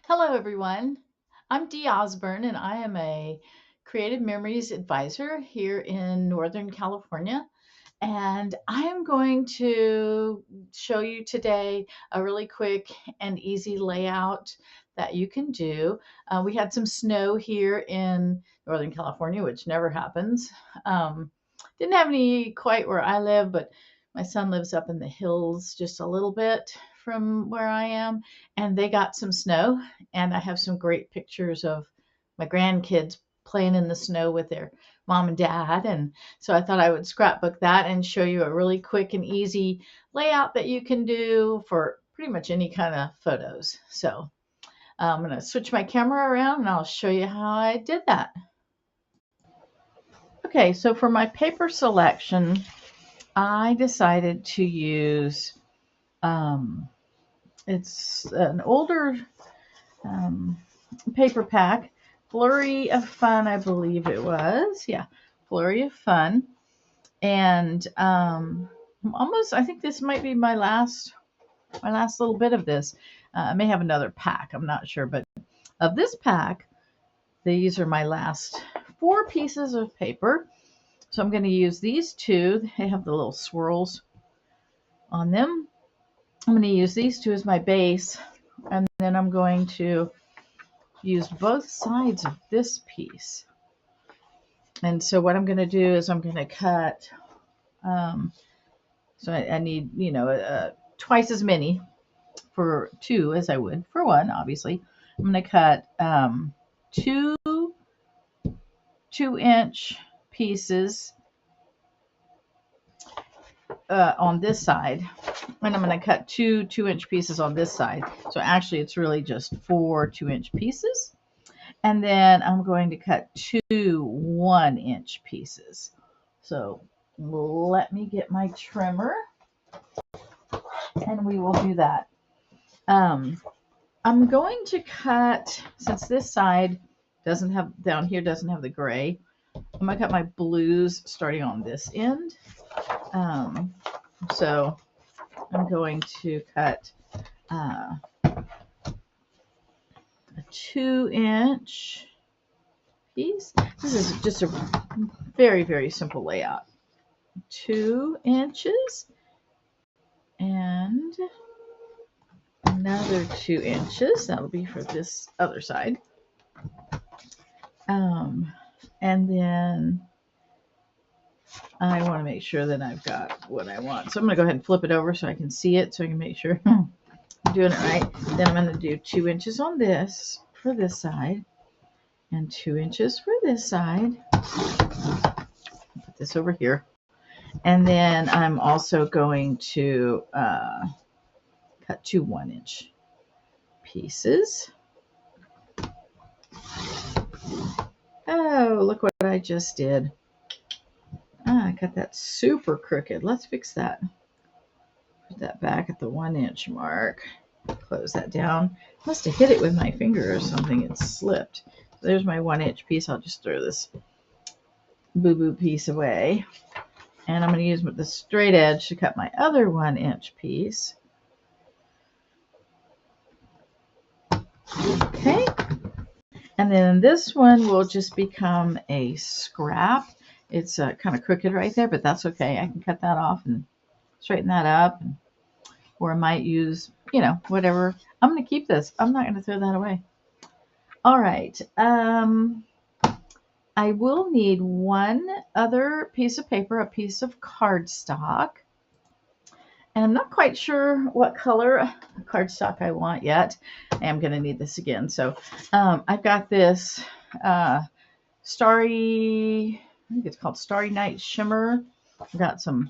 Hello, everyone. I'm Dee Osborne, and I am a Creative Memories Advisor here in Northern California. And I am going to show you today a really quick and easy layout that you can do. We had some snow here in Northern California, which never happens. Didn't have any quite where I live, but my son lives up in the hills just a little bit from where I am, and they got some snow. And I have some great pictures of my grandkids playing in the snow with their mom and dad. And so I thought I would scrapbook that and show you a really quick and easy layout that you can do for pretty much any kind of photos. So I'm going to switch my camera around and I'll show you how I did that. Okay, so for my paper selection, I decided to use, it's an older paper pack, Flurry of Fun, I believe it was. Yeah, Flurry of Fun. And almost, I think this might be my last little bit of this. I may have another pack, I'm not sure, but of this pack, these are my last 4 pieces of paper. So I'm going to use these 2. They have the little swirls on them. I'm going to use these 2 as my base, and then I'm going to use both sides of this piece. And so what I'm going to do is I'm going to cut, so I need, twice as many for 2 as I would for 1, obviously. I'm going to cut 2 2-inch pieces on this side, and I'm going to cut 2 2-inch pieces on this side. So actually it's really just 4 2-inch pieces. And then I'm going to cut 2 1-inch pieces. So let me get my trimmer and we will do that. I'm going to cut, since this side doesn't have, down here doesn't have the gray, I'm going to cut my blues starting on this end. So I'm going to cut a 2-inch piece. This is just a very, very simple layout. 2 inches and another 2 inches. That'll be for this other side. And then I want to make sure that I've got what I want. So I'm going to go ahead and flip it over so I can see it, so I can make sure I'm doing it right. Then I'm going to do 2 inches on this for this side and 2 inches for this side. Put this over here. And then I'm also going to cut 2 1-inch pieces. Oh, look what I just did. I cut that super crooked. Let's fix that. Put that back at the 1-inch mark. Close that down. Must have hit it with my finger or something. It slipped. So there's my 1-inch piece. I'll just throw this boo-boo piece away. And I'm going to use the straight edge to cut my other 1-inch piece. Okay. And then this one will just become a scrap. It's kind of crooked right there, but that's okay. I can cut that off and straighten that up. Or I might use, whatever. I'm going to keep this. I'm not going to throw that away. All right. I will need one other piece of paper, a piece of cardstock. And I'm not quite sure what color cardstock I want yet. I am going to need this again. So I've got this starry, I think it's called Starry Night Shimmer. I've got some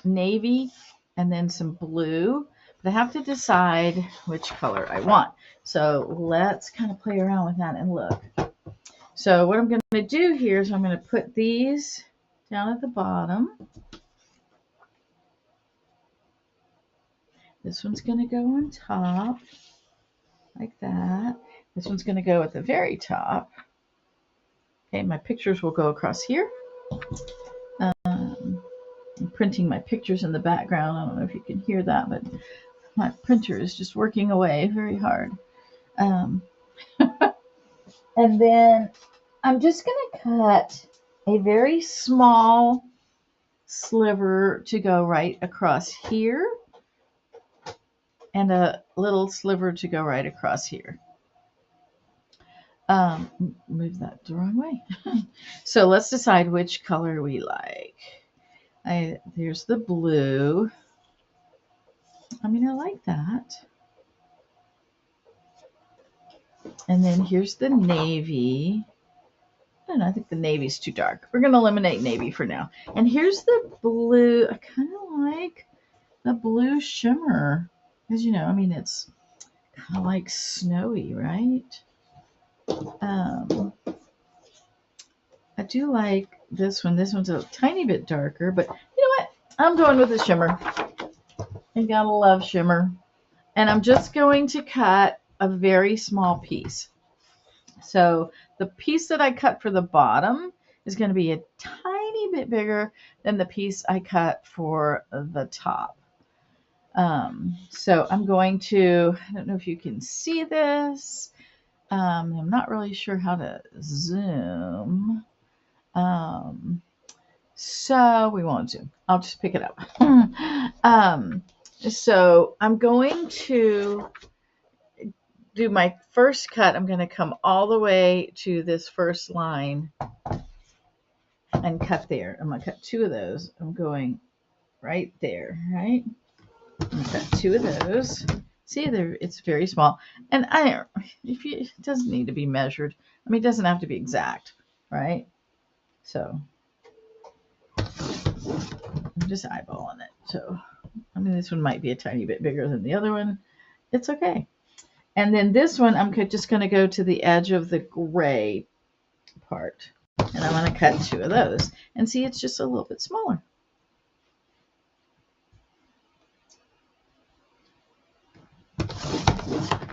navy and then some blue. But I have to decide which color I want. So let's kind of play around with that and look. So what I'm going to do here is I'm going to put these down at the bottom. This one's going to go on top, like that. This one's going to go at the very top. Okay, my pictures will go across here. I'm printing my pictures in the background. I don't know if you can hear that, but My printer is just working away very hard. Um, and then I'm just going to cut a very small sliver to go right across here and a little sliver to go right across here. Move that the wrong way. So let's decide which color we like. There's the blue. I mean, I like that. And then here's the navy. I don't know, I think the navy's too dark. We're going to eliminate navy for now. And here's the blue. I kind of like the blue shimmer. Because, you know, I mean, it's kind of like snowy, right? I do like this one. This one's a tiny bit darker, but you know what? I'm going with the shimmer. You gotta love shimmer. And I'm just going to cut a very small piece. So the piece that I cut for the bottom is going to be a tiny bit bigger than the piece I cut for the top. So I'm going to, I don't know if you can see this. I'm not really sure how to zoom. So we won't zoom. I'll just pick it up. So I'm going to do my first cut. I'm going to come all the way to this first line and cut there. I'm going to cut two of those. I'm going right there, right? I'm going to cut two of those. See, there, it's very small. And it doesn't need to be measured. I mean, it doesn't have to be exact, right? So I'm just eyeballing it. So, I mean, this one might be a tiny bit bigger than the other one. It's okay. And then this one, I'm just going to go to the edge of the gray part. And I'm going to cut two of those. And see, it's just a little bit smaller.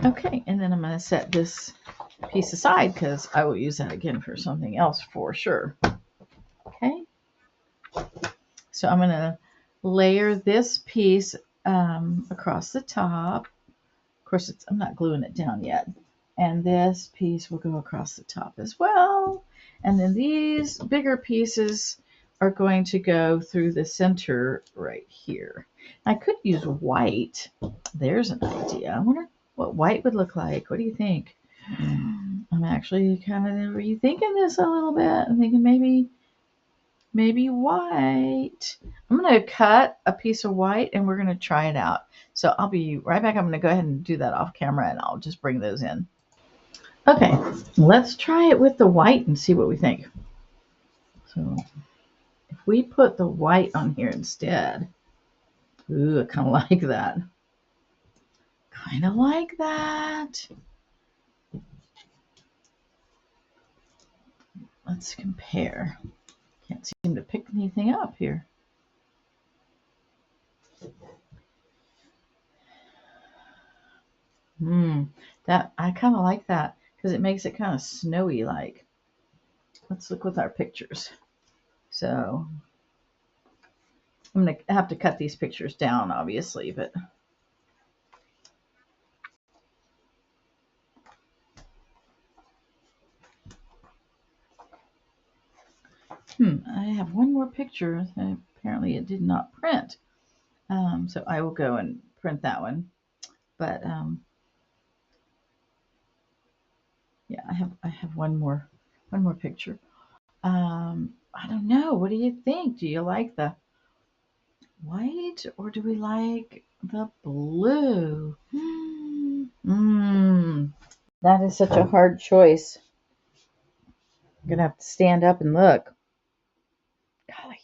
Okay, and then I'm going to set this piece aside because I will use that again for something else for sure. Okay, so I'm going to layer this piece across the top. Of course, I'm not gluing it down yet. And this piece will go across the top as well. And then these bigger pieces are going to go through the center right here. I could use white. There's an idea. I wonder what white would look like. What do you think? I'm actually kind of rethinking this a little bit. I'm thinking maybe white. I'm going to cut a piece of white and we're going to try it out. So I'll be right back. I'm going to go ahead and do that off camera and I'll just bring those in. Okay, let's try it with the white and see what we think. So if we put the white on here instead, ooh, I kind of like that. Kind of like that. Let's compare. Can't seem to pick anything up here. That I kind of like that because it makes it kind of snowy like. Let's look with our pictures. So I'm going to have to cut these pictures down, obviously, but I have one more picture. Apparently it did not print. So I will go and print that one. But yeah, I have one more picture. I don't know. What do you think? Do you like the white or do we like the blue? That is such a hard choice. I'm gonna have to stand up and look. Golly.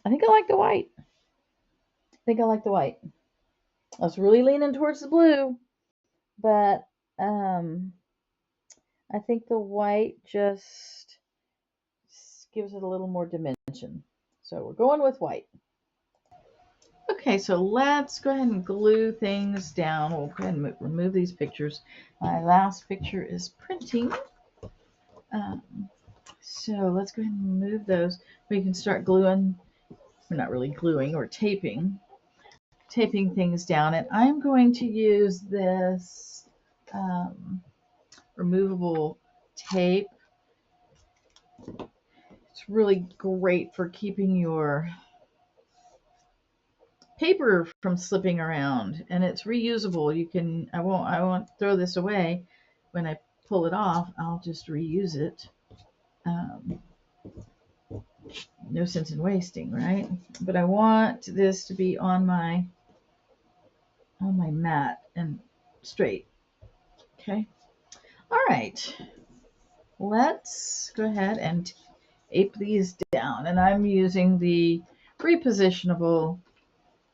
I think I like the white. I was really leaning towards the blue, but I think the white just gives it a little more dimension. So we're going with white. Okay, so let's go ahead and glue things down. We'll go ahead and remove these pictures. My last picture is printing. So let's go ahead and remove those. We can start gluing we're not really gluing, we're taping things down. And I'm going to use this removable tape. It's really great for keeping your paper from slipping around, and it's reusable. You can, I won't throw this away. When I pull it off, I'll just reuse it. No sense in wasting, right? But I want this to be on my mat and straight. Okay. All right. Let's go ahead and tape these down, and I'm using the repositionable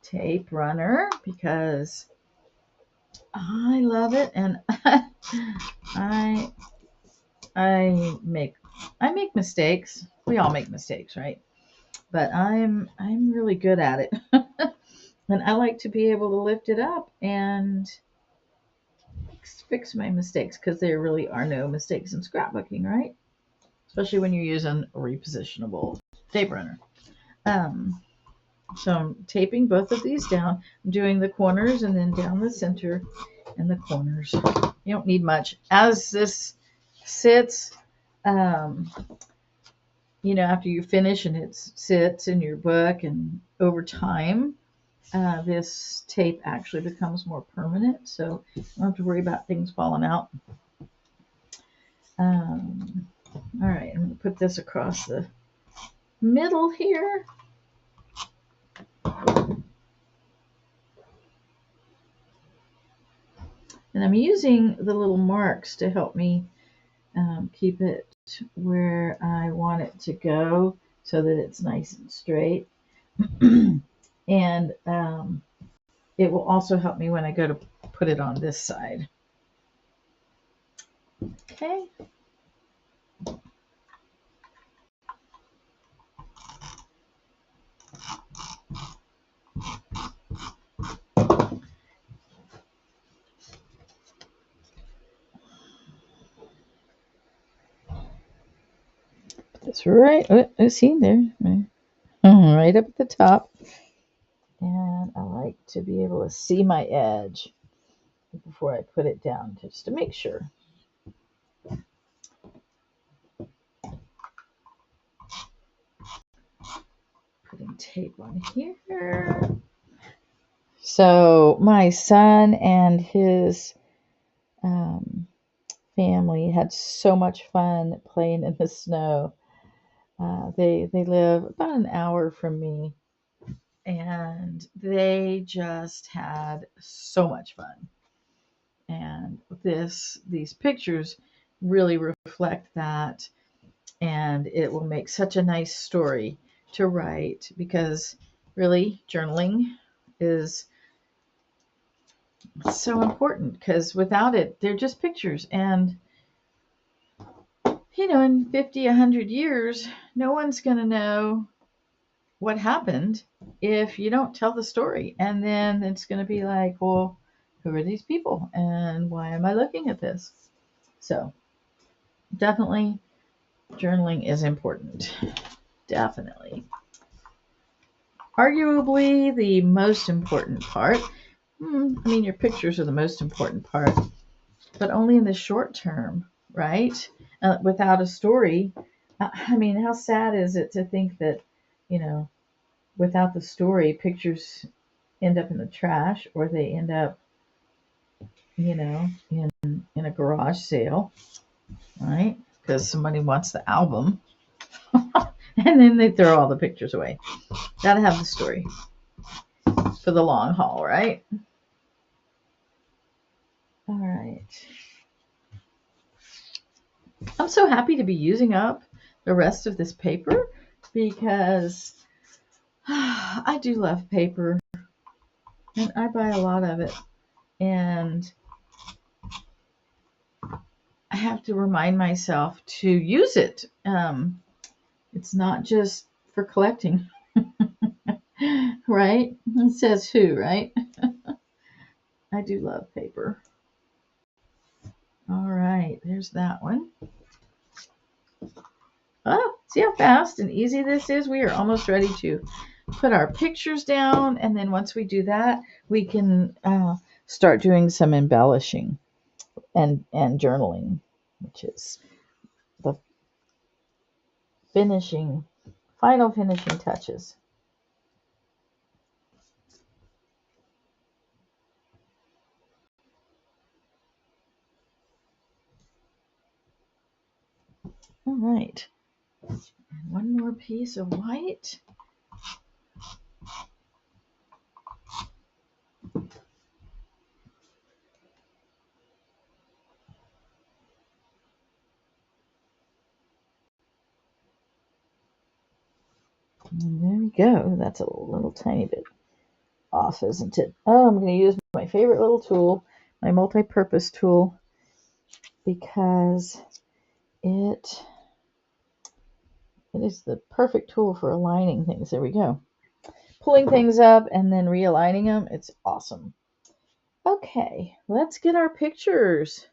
tape runner because I love it, and I make mistakes. We all make mistakes, right? But I'm really good at it. And I like to be able to lift it up and fix my mistakes, because there really are no mistakes in scrapbooking, right? Especially when you're using a repositionable tape runner. So I'm taping both of these down. I'm doing the corners and then down the center and the corners. You don't need much. As this sits, after you finish and it sits in your book, and over time, this tape actually becomes more permanent, so you don't have to worry about things falling out. All right, I'm going to put this across the middle here. And I'm using the little marks to help me keep it where I want it to go so that it's nice and straight. And it will also help me when I go to put it on this side. Okay. That's right. Oh, see there. Right up at the top. And I like to be able to see my edge before I put it down, just to make sure. Putting tape on here. So my son and his family had so much fun playing in the snow. They live about an hour from me, and they just had so much fun. And these pictures really reflect that, and it will make such a nice story to write, because really journaling is so important, because without it, they're just pictures. And in 50, 100 years, no one's going to know what happened if you don't tell the story. And then it's going to be like, well, who are these people and why am I looking at this? So definitely journaling is important. Definitely. Arguably the most important part. Your pictures are the most important part, but only in the short term, right? Without a story, how sad is it to think that, without the story, pictures end up in the trash, or they end up, in a garage sale, right? Because somebody wants the album, and then they throw all the pictures away. Gotta have the story for the long haul, right? All right. I'm so happy to be using up the rest of this paper, because I do love paper, and I buy a lot of it, and I have to remind myself to use it. It's not just for collecting, right? It says who, right? I do love paper. All right, there's that one. Oh, see how fast and easy this is? We are almost ready to put our pictures down, and then once we do that, we can start doing some embellishing and journaling, which is the final finishing touches. All right, and one more piece of white. And there we go. That's a little tiny bit off, isn't it? Oh, I'm going to use my favorite little tool, my multi-purpose tool, because it is the perfect tool for aligning things. There we go. Pulling things up and then realigning them. It's awesome. Okay, let's get our pictures.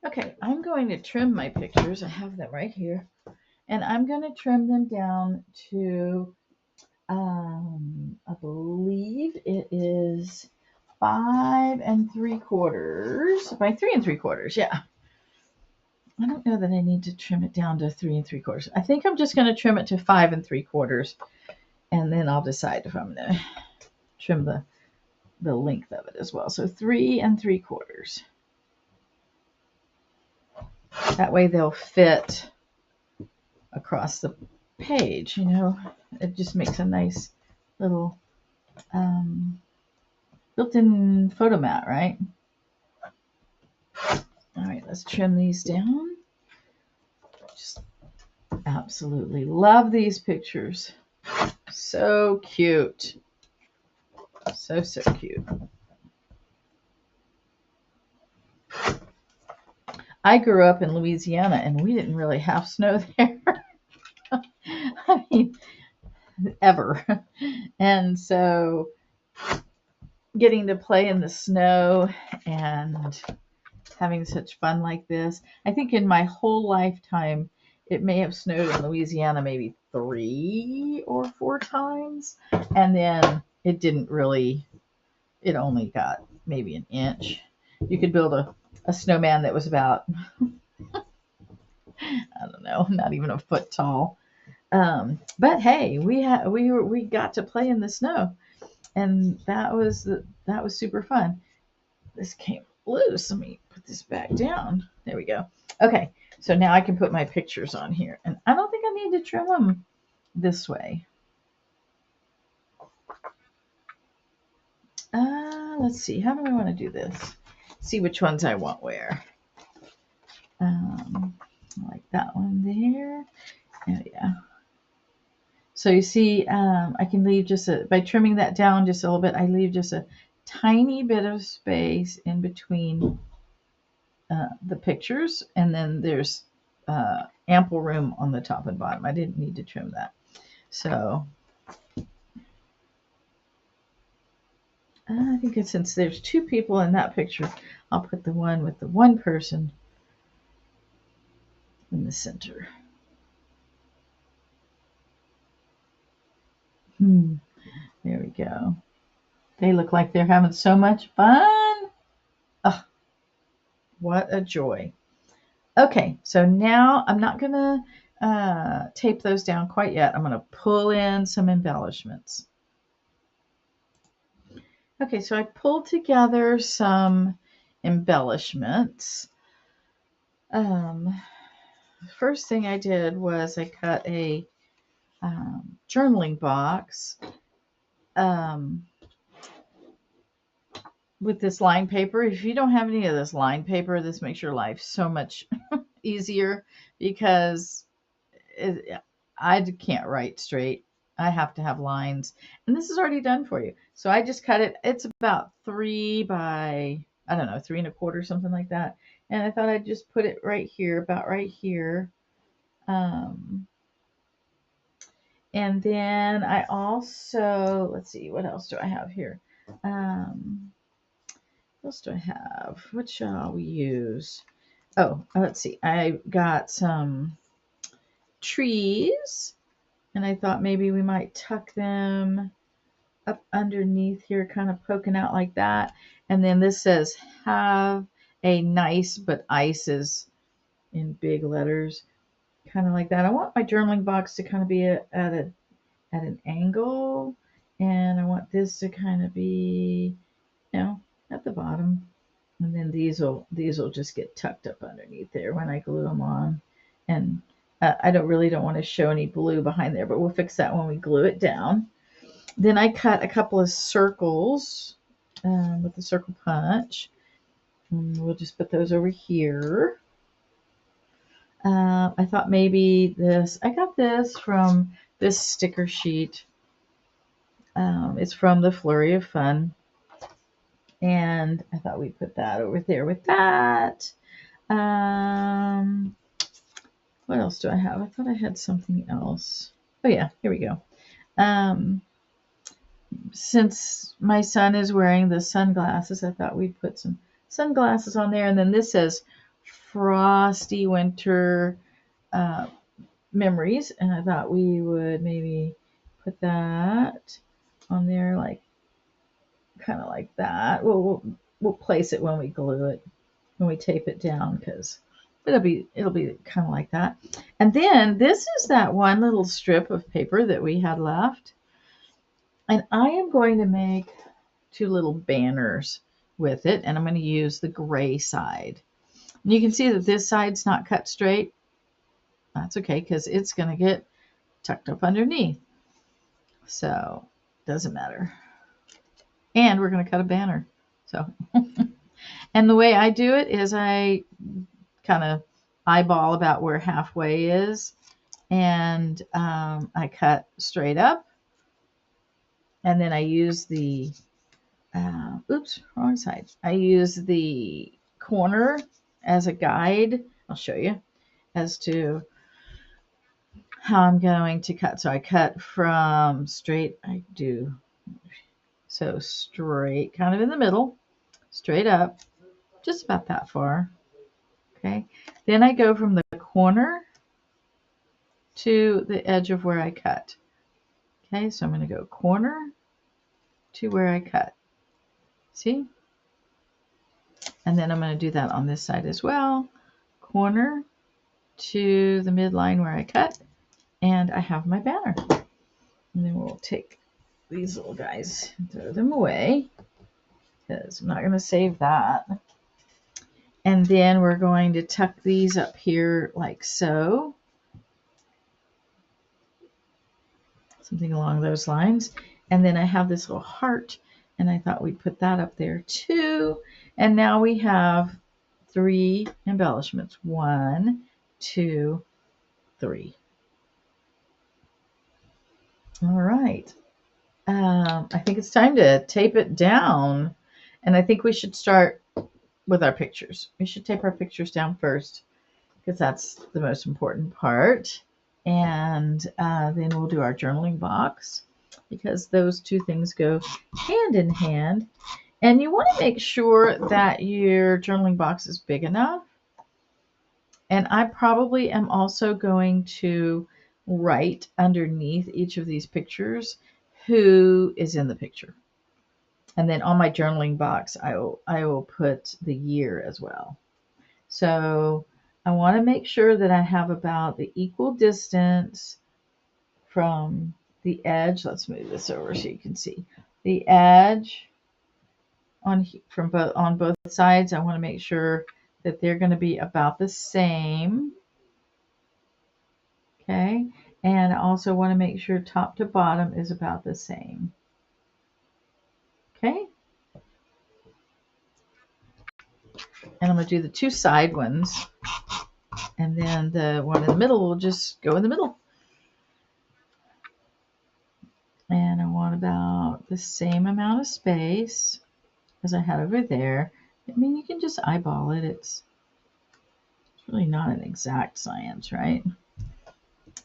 Okay, I'm going to trim my pictures. I have them right here. And I'm going to trim them down to, I believe it is 5 3/4 by 3 3/4. Yeah. I don't know that I need to trim it down to 3 3/4. I think I'm just going to trim it to 5 3/4, and then I'll decide if I'm going to trim the length of it as well. So 3 3/4. That way they'll fit across the page, you know. It just makes a nice little built-in photo mat, right? All right, let's trim these down. Just absolutely love these pictures. So cute. So cute. I grew up in Louisiana and we didn't really have snow there. I mean, ever. And so getting to play in the snow and having such fun like this. I think in my whole lifetime, it may have snowed in Louisiana maybe 3 or 4 times. And then it didn't really, it only got maybe an inch. You could build a snowman that was about, I don't know, not even a foot tall. But hey, we got to play in the snow, and that was super fun. This came loose. Let me put this back down. There we go. Okay, so now I can put my pictures on here, and I don't think I need to trim them this way. Let's see. How do I want to do this? See which ones I want where. Like that one there. Oh yeah. So you see, I can leave just by trimming that down just a little bit, I leave just a tiny bit of space in between the pictures, and then there's ample room on the top and bottom. I didn't need to trim that. So I think since there's 2 people in that picture, I'll put the one with the one person in the center. There we go. They look like they're having so much fun. Oh, what a joy. Okay, so now I'm not going to tape those down quite yet. I'm going to pull in some embellishments. Okay, so I pulled together some embellishments. First thing I did was I cut a journaling box with this lined paper. If you don't have any of this lined paper, this makes your life so much easier, because I can't write straight. I have to have lines, and this is already done for you. So I just cut it. It's about 3 by, I don't know, 3 1/4, something like that. And I thought I'd just put it right here, about right here. And then I also, let's see, what else do I have here? What else do I have? What shall we use? Oh, let's see. I got some trees And I thought maybe we might tuck them up underneath here, kind of poking out like that. And then this says, have a nice, but ice is in big letters, kind of like that. I want my journaling box to kind of be at an angle, and I want this to kind of be, at the bottom. And then these will just get tucked up underneath there when I glue them on. And I don't want to show any blue behind there, but we'll fix that when we glue it down. Then I cut a couple of circles with the circle punch. And we'll just put those over here. I thought maybe I got this from this sticker sheet. It's from the Flurry of Fun. And I thought we'd put that over there with that. What else do I have? I thought I had something else. Oh yeah, here we go. Since my son is wearing the sunglasses, I thought we'd put some sunglasses on there. And then this says Frosty Winter Memories. And I thought we would maybe put that on there, like kind of like that. We'll place it when we glue it, when we tape it down, because it'll be kind of like that. And then this is that one little strip of paper that we had left. And I am going to make two little banners with it, and I'm going to use the gray side. And you can see that this side's not cut straight. That's okay, because it's going to get tucked up underneath. So, doesn't matter. And we're going to cut a banner. So, and the way I do it is I kind of eyeball about where halfway is, and I cut straight up, and then I use the oops, wrong side. I use the corner as a guide. I'll show you as to how I'm going to cut. So I cut from straight, so straight, kind of in the middle, straight up, just about that far. Okay. Then I go from the corner to the edge of where I cut. Okay, so I'm going to go corner to where I cut. See? And then I'm going to do that on this side as well. Corner to the midline where I cut. And I have my banner. And then we'll take these little guys and throw them away, because I'm not going to save that. And then we're going to tuck these up here like so. Something along those lines. And then I have this little heart, and I thought we'd put that up there too. And now we have 3 embellishments. 1, 2, 3. All right. I think it's time to tape it down. And I think we should start with our pictures. We should tape our pictures down first, because that's the most important part. And then we'll do our journaling box, because those two things go hand in hand. And you want to make sure that your journaling box is big enough. And I probably am also going to write underneath each of these pictures who is in the picture. And then on my journaling box, I will put the year as well. So I want to make sure that I have about the equal distance from the edge. Let's move this over so you can see the edge on both sides. I want to make sure that they're going to be about the same. Okay, and I also want to make sure top to bottom is about the same. Okay, and I'm going to do the 2 side ones, and then the one in the middle will just go in the middle. And I want about the same amount of space as I had over there. I mean, you can just eyeball it. It's really not an exact science, right?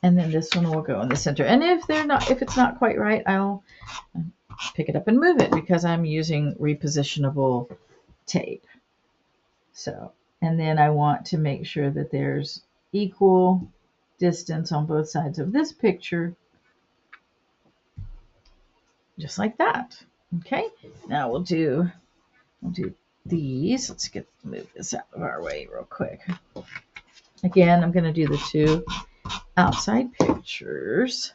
And then this one will go in the center. And if it's not quite right, I'll pick it up and move it, because I'm using repositionable tape. So, and then I want to make sure that there's equal distance on both sides of this picture just like that. Okay, now we'll do these. Let's move this out of our way real quick. Again, I'm going to do the two outside pictures.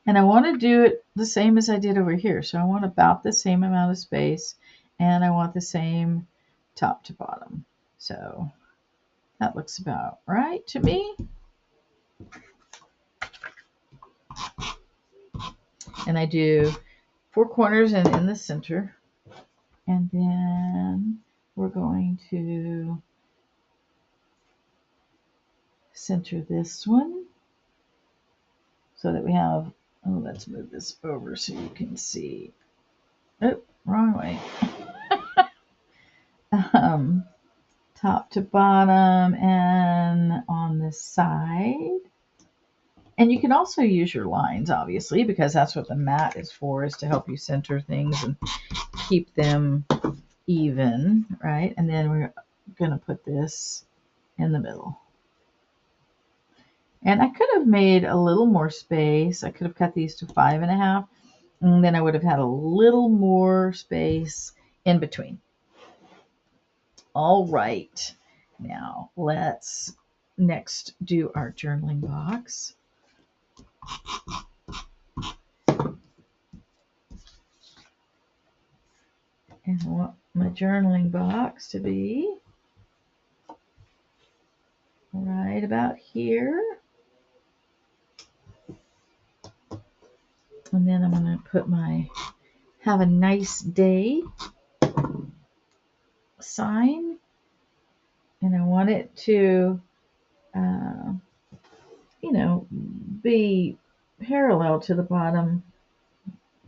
And I want to do it the same as I did over here. So I want about the same amount of space, and I want the same top to bottom. So that looks about right to me. And I do 4 corners and in the center. And then we're going to center this one so that we have, oh, let's move this over so you can see. Oh, wrong way. Top to bottom and on the side. And you can also use your lines, obviously, because that's what the mat is for, is to help you center things and keep them even, right? And then we're going to put this in the middle. And I could have made a little more space. I could have cut these to 5.5, and then I would have had a little more space in between. All right, now let's next do our journaling box. And I want my journaling box to be right about here. And then I'm going to put my have a nice day sign. And I want it to, be parallel to the bottom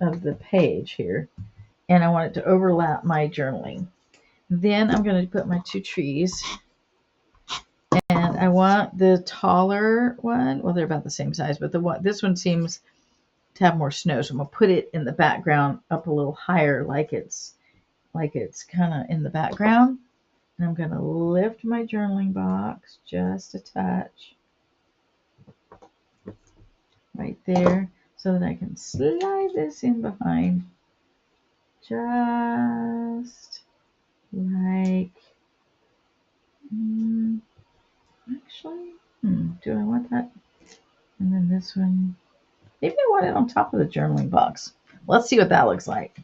of the page here. And I want it to overlap my journaling. Then I'm going to put my 2 trees. And I want the taller one. Well, they're about the same size, but this one seems to have more snow. So I'm going to put it in the background up a little higher, like it's kind of in the background. And I'm going to lift my journaling box just a touch right there so that I can slide this in behind just like, actually, do I want that? And then this one, maybe I want it on top of the journaling box. Let's see what that looks like.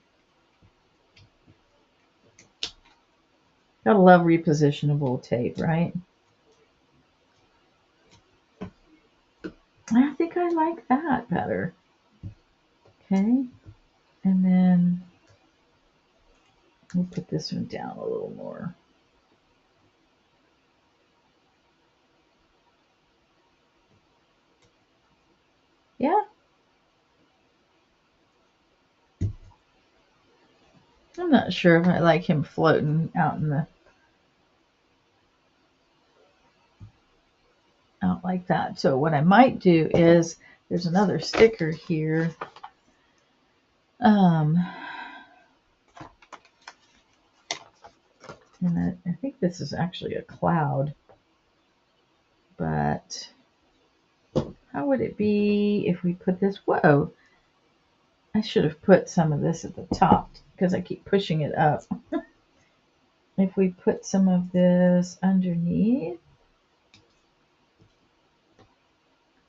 Gotta love repositionable tape, right? I think I like that better. Okay, and then we'll put this one down a little more. Yeah. I'm not sure if I like him floating out out like that. So what I might do is, there's another sticker here. And I think this is actually a cloud. But how would it be if we put this? Whoa. I should have put some of this at the top because I keep pushing it up. If we put some of this underneath.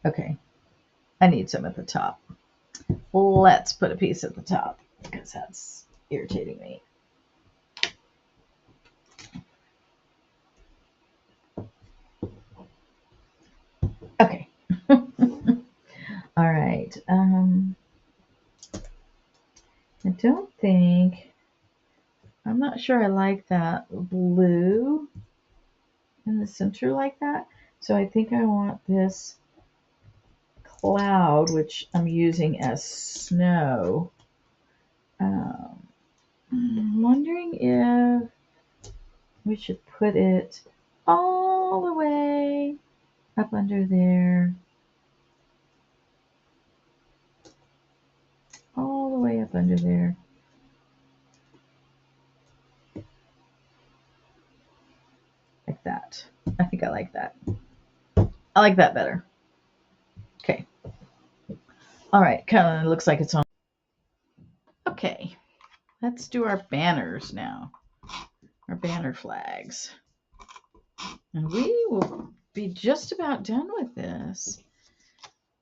Okay. I need some at the top. Let's put a piece at the top because that's irritating me. Okay. All right. I don't think, I'm not sure I like that blue in the center like that. So I think I want this cloud, which I'm using as snow. I'm wondering if we should put it all the way up under there. All the way up under there. Like that. I think I like that. I like that better. Okay. All right, kind of looks like it's on. Okay, let's do our banners now, our banner flags. And we will be just about done with this.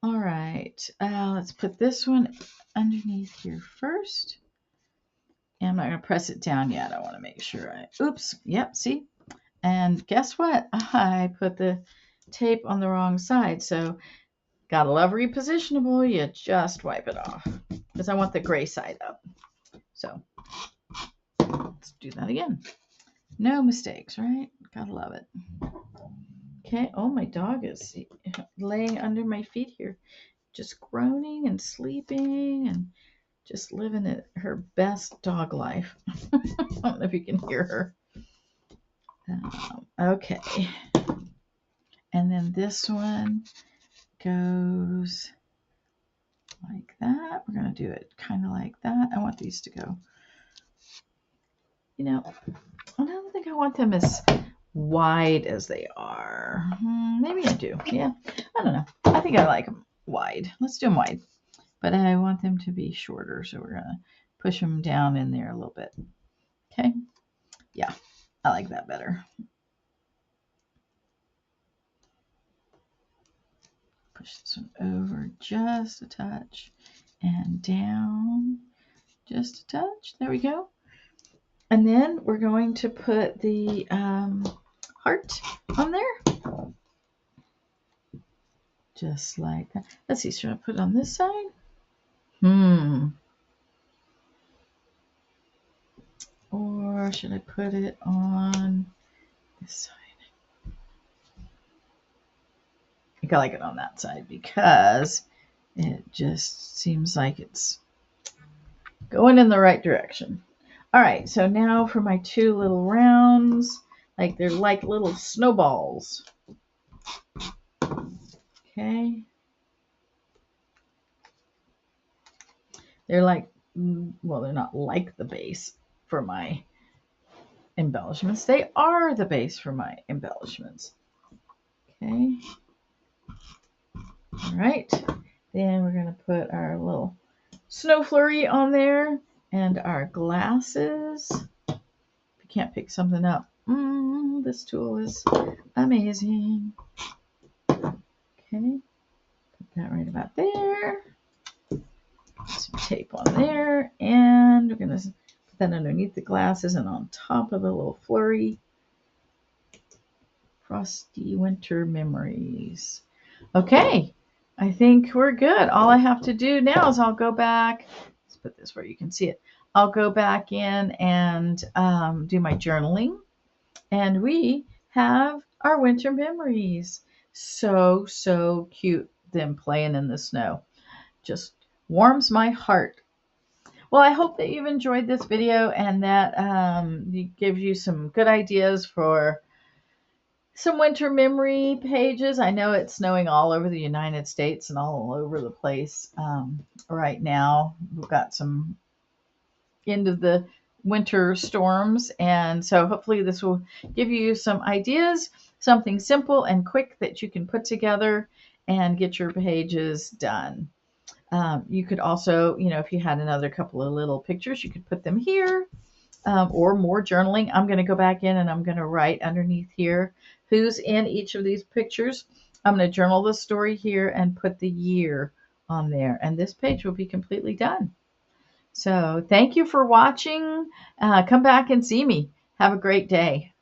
All right, let's put this one underneath here first. And I'm not going to press it down yet. I want to make sure oops, yep, see? And guess what? I put the tape on the wrong side. So gotta love repositionable. You just wipe it off because I want the gray side up. So let's do that again. No mistakes, right? Gotta love it. Okay. Oh, my dog is laying under my feet here, just groaning and sleeping and just living her best dog life. I don't know if you can hear her. Okay. And then this one goes like that. We're going to do it kind of like that. I want these to go, I don't think I want them as wide as they are. Maybe I do. Yeah, I don't know. I think I like them wide. Let's do them wide. But I want them to be shorter, so we're going to push them down in there a little bit. Okay? Yeah, I like that better. Push this one over just a touch and down just a touch. There we go. And then we're going to put the heart on there. Just like that. Let's see, should I put it on this side? Or should I put it on this side? I think I like it on that side because it just seems like it's going in the right direction. All right, so now for my two little rounds, like they're like little snowballs. Okay. They're like, well, they're not like the base for my embellishments. They are the base for my embellishments. Okay. All right. Then we're going to put our little snow flurry on there and our glasses. If you can't pick something up, this tool is amazing. Okay. Put that right about there. Some tape on there. And we're going to put that underneath the glasses and on top of the little flurry. Frosty Winter Memories. Okay, I think we're good. All I have to do now is I'll go back. Let's put this where you can see it. I'll go back in and do my journaling. And we have our winter memories. So, so cute, them playing in the snow. Just warms my heart. Well, I hope that you've enjoyed this video and that it gives you some good ideas for some winter memory pages. I know it's snowing all over the United States and all over the place right now. We've got some end of the winter storms, and so hopefully this will give you some ideas, something simple and quick that you can put together and get your pages done. You could also, if you had another couple of little pictures, you could put them here. Or more journaling. I'm going to go back in and I'm going to write underneath here who's in each of these pictures. I'm going to journal the story here and put the year on there. And this page will be completely done. So thank you for watching. Come back and see me. Have a great day.